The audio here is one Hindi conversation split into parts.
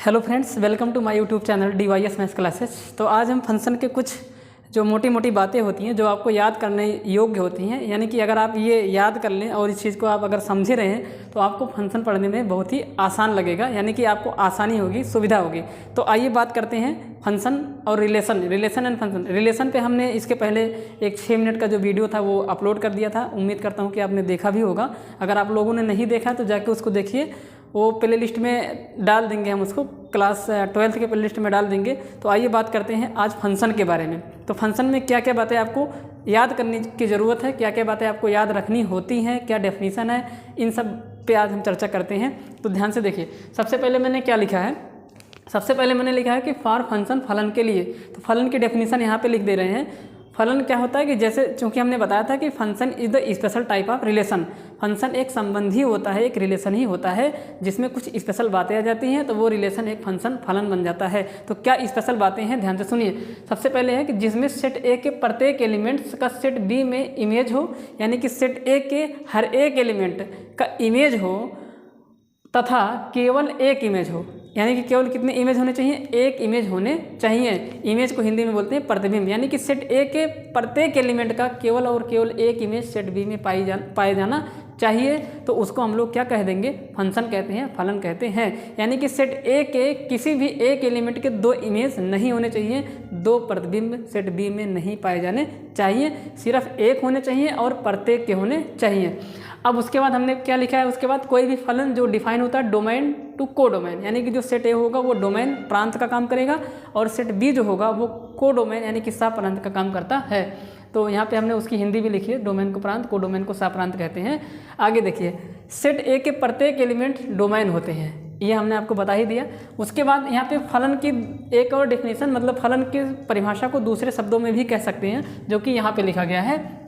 Hello friends, welcome to my YouTube channel DYS maths classes. तो आज हम फंक्शन के कुछ जो मोटी मोटी बातें होती हैं जो आपको याद करने योग्य होती हैं, यानी कि अगर आप ये याद कर लें और इस चीज़ को आप अगर समझे रहें तो आपको फंक्शन पढ़ने में बहुत ही आसान लगेगा, यानी कि आपको आसानी होगी, सुविधा होगी। तो आइए बात करते हैं फंक्शन और रिलेशन एंड फंक्शन। रिलेशन पे हमने इसके पहले एक 6 मिनट का जो वीडियो था वो अपलोड कर दिया था। उम्मीद करता हूँ कि आपने देखा भी होगा। अगर आप लोगों ने नहीं देखा तो जाके उसको देखिए, वो प्ले लिस्ट में डाल देंगे, हम उसको क्लास 12th के प्ले लिस्ट में डाल देंगे। तो आइए बात करते हैं आज फंक्शन के बारे में। तो फंक्शन में क्या क्या बातें आपको याद करने की ज़रूरत है, क्या क्या बातें आपको याद रखनी होती हैं, क्या डेफिनेशन है, इन सब पे आज हम चर्चा करते हैं। तो ध्यान से देखिए, सबसे पहले मैंने क्या लिखा है, सबसे पहले मैंने लिखा है कि फॉर फंक्शन, फलन के लिए। तो फलन की डेफिनेशन यहाँ पे लिख दे रहे हैं। फलन क्या होता है कि जैसे चूंकि हमने बताया था कि function is the special type of relation. Function एक संबंधी होता है, एक रिलेशन ही होता है जिसमें कुछ स्पेशल बातें आ जाती हैं, तो वो रिलेशन एक फंक्शन फलन बन जाता है। तो क्या स्पेशल बातें हैं, ध्यान से सुनिए। सबसे पहले है कि जिसमें सेट ए के प्रत्येक एलिमेंट्स का सेट बी में इमेज हो, यानी कि सेट ए के हर एक एलिमेंट का इमेज हो तथा केवल एक इमेज हो। यानी कि केवल कितने इमेज होने चाहिए, एक इमेज होने चाहिए। इमेज को हिंदी में बोलते हैं प्रतिबिंब, यानी कि सेट ए के प्रत्येक एलिमेंट का केवल और केवल एक इमेज सेट बी में पाए जाना चाहिए। तो उसको हम लोग क्या कह देंगे, फंक्शन कहते हैं, फलन कहते हैं। यानी कि सेट ए के किसी भी एक एलिमेंट के 2 इमेज नहीं होने चाहिए, 2 प्रतिबिंब सेट बी में नहीं पाए जाने चाहिए, सिर्फ एक होने चाहिए और प्रत्येक के होने चाहिए। अब उसके बाद हमने क्या लिखा है, उसके बाद कोई भी फलन जो डिफाइन होता है डोमेन टू को डोमेन, यानी कि जो सेट ए होगा वो डोमेन प्रांत का काम करेगा और सेट बी जो होगा वो को डोमेन यानी कि सह प्रांत का काम करता है। तो यहाँ पे हमने उसकी हिंदी भी लिखी है, डोमेन को प्रांत, को डोमेन को सह प्रांत कहते हैं। आगे देखिए, सेट ए के प्रत्येक एलिमेंट डोमेन होते हैं, ये हमने आपको बता ही दिया। उसके बाद यहाँ पे फलन की एक और डेफिनेशन, मतलब फलन की परिभाषा को दूसरे शब्दों में भी कह सकते हैं, जो कि यहाँ पे लिखा गया है।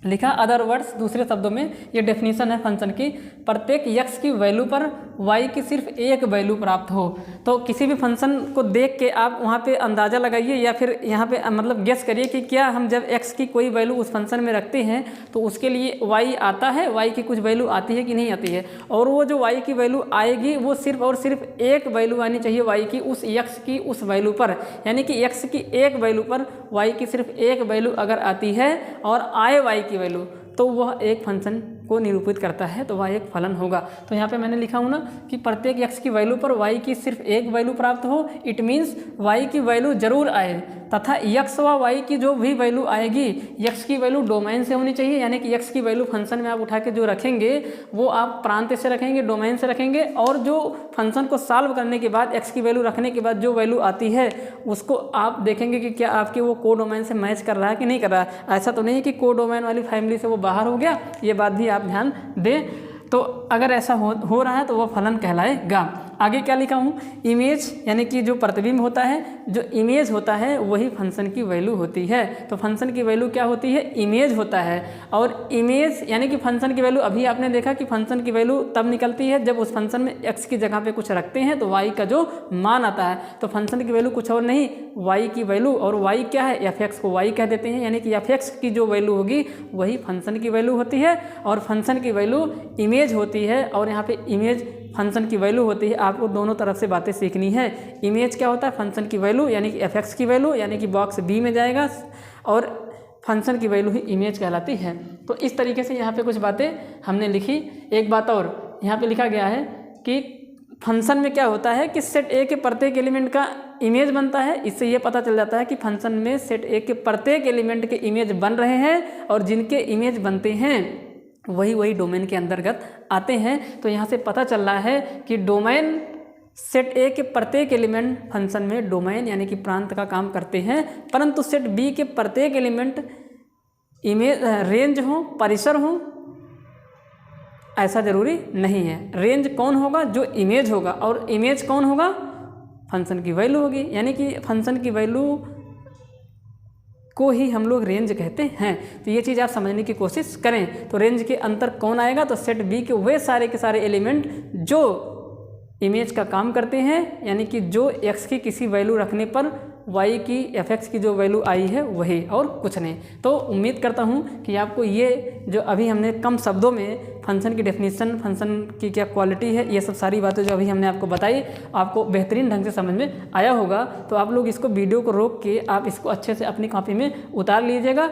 लिखा अदर वर्ड्स, दूसरे शब्दों में ये डेफिनेशन है फंक्शन की, प्रत्येक x की वैल्यू पर y की सिर्फ एक वैल्यू प्राप्त हो। तो किसी भी फंक्शन को देख के आप वहाँ पे अंदाज़ा लगाइए या फिर यहाँ पे मतलब गेस करिए कि क्या हम जब x की कोई वैल्यू उस फंक्शन में रखते हैं तो उसके लिए y आता है, y की कुछ वैल्यू आती है कि नहीं आती है, और वो जो y की वैल्यू आएगी वो सिर्फ और सिर्फ एक वैल्यू आनी चाहिए y की उस x की उस वैल्यू पर। यानी कि x की एक वैल्यू पर y की सिर्फ एक वैल्यू अगर आती है और आए y की वैल्यू, तो वह एक फंक्शन को निरूपित करता है, तो वह एक फलन होगा। तो यहाँ पे मैंने लिखा हूँ ना कि प्रत्येक x की वैल्यू पर y की सिर्फ एक वैल्यू प्राप्त हो, इट मीन्स y की वैल्यू जरूर आए, तथा x व y की जो भी वैल्यू आएगी, x की वैल्यू डोमेन से होनी चाहिए। यानी कि x की वैल्यू फंक्शन में आप उठा के जो रखेंगे वो आप प्रांत से रखेंगे, डोमेन से रखेंगे, और जो फंक्शन को सॉल्व करने के बाद x की वैल्यू रखने के बाद जो वैल्यू आती है उसको आप देखेंगे कि क्या आपके वो को डोमेन से मैच कर रहा है कि नहीं कर रहा है। ऐसा तो नहीं है कि को डोमेन वाली फैमिली से वो बाहर हो गया, ये बात भी आप ध्यान दें। तो अगर ऐसा हो रहा है तो वह फलन कहलाएगा। आगे क्या लिखा हूँ, इमेज यानी कि जो प्रतिबिंब होता है, जो इमेज होता है वही फंक्शन की वैल्यू होती है। तो फंक्शन की वैल्यू क्या होती है, इमेज होता है। और इमेज यानी कि फंक्शन की वैल्यू, अभी आपने देखा कि फंक्शन की वैल्यू तब निकलती है जब उस फंक्शन में x की जगह पे कुछ रखते हैं तो y का जो मान आता है। तो फंक्शन की वैल्यू कुछ और नहीं, y की वैल्यू, और y क्या है, f(x) को y कह देते हैं। यानी कि f(x) की जो वैल्यू होगी वही फंक्शन की वैल्यू होती है, और फंक्शन की वैल्यू इमेज होती है, और यहाँ पे इमेज फंक्शन की वैल्यू होती है। आपको दोनों तरफ से बातें सीखनी है। इमेज क्या होता है, फंक्शन की वैल्यू, यानी कि f(x) की वैल्यू, यानी कि बॉक्स बी में जाएगा, और फंक्शन की वैल्यू ही इमेज कहलाती है। तो इस तरीके से यहाँ पे कुछ बातें हमने लिखी। एक बात और यहाँ पे लिखा गया है कि फंक्शन में क्या होता है कि सेट ए के प्रत्येक एलिमेंट का इमेज बनता है। इससे ये पता चल जाता है कि फंक्शन में सेट ए के प्रत्येक एलिमेंट के इमेज बन रहे हैं, और जिनके इमेज बनते हैं वही डोमेन के अंतर्गत आते हैं। तो यहाँ से पता चल रहा है कि डोमेन सेट ए के प्रत्येक एलिमेंट फंक्शन में डोमेन यानी कि प्रांत का काम करते हैं, परंतु सेट बी के प्रत्येक एलिमेंट इमेज रेंज हो, परिसर हो, ऐसा जरूरी नहीं है। रेंज कौन होगा, जो इमेज होगा, और इमेज कौन होगा, फंक्शन की वैल्यू होगी। यानी कि फंक्शन की वैल्यू को ही हम लोग रेंज कहते हैं। तो ये चीज़ आप समझने की कोशिश करें। तो रेंज के अंतर कौन आएगा, तो सेट बी के वे सारे के सारे एलिमेंट जो इमेज का काम करते हैं, यानी कि जो x की किसी वैल्यू रखने पर y की f(x) की जो वैल्यू आई है वही, और कुछ नहीं। तो उम्मीद करता हूँ कि आपको ये जो अभी हमने कम शब्दों में फंक्शन की डेफिनेशन, फंक्शन की क्या क्वालिटी है, ये सब सारी बातें जो अभी हमने आपको बताई, आपको बेहतरीन ढंग से समझ में आया होगा। तो आप लोग इसको वीडियो को रोक के आप इसको अच्छे से अपनी कॉपी में उतार लीजिएगा।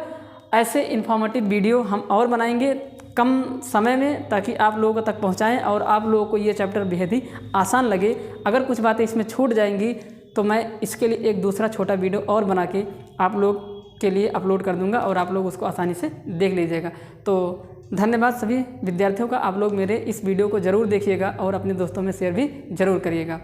ऐसे इन्फॉर्मेटिव वीडियो हम और बनाएंगे कम समय में, ताकि आप लोगों तक पहुंचाएं और आप लोगों को ये चैप्टर बेहद ही आसान लगे। अगर कुछ बातें इसमें छूट जाएंगी तो मैं इसके लिए एक दूसरा छोटा वीडियो और बना के आप लोग के लिए अपलोड कर दूंगा और आप लोग उसको आसानी से देख लीजिएगा। तो धन्यवाद सभी विद्यार्थियों का। आप लोग मेरे इस वीडियो को ज़रूर देखिएगा और अपने दोस्तों में शेयर भी ज़रूर करिएगा।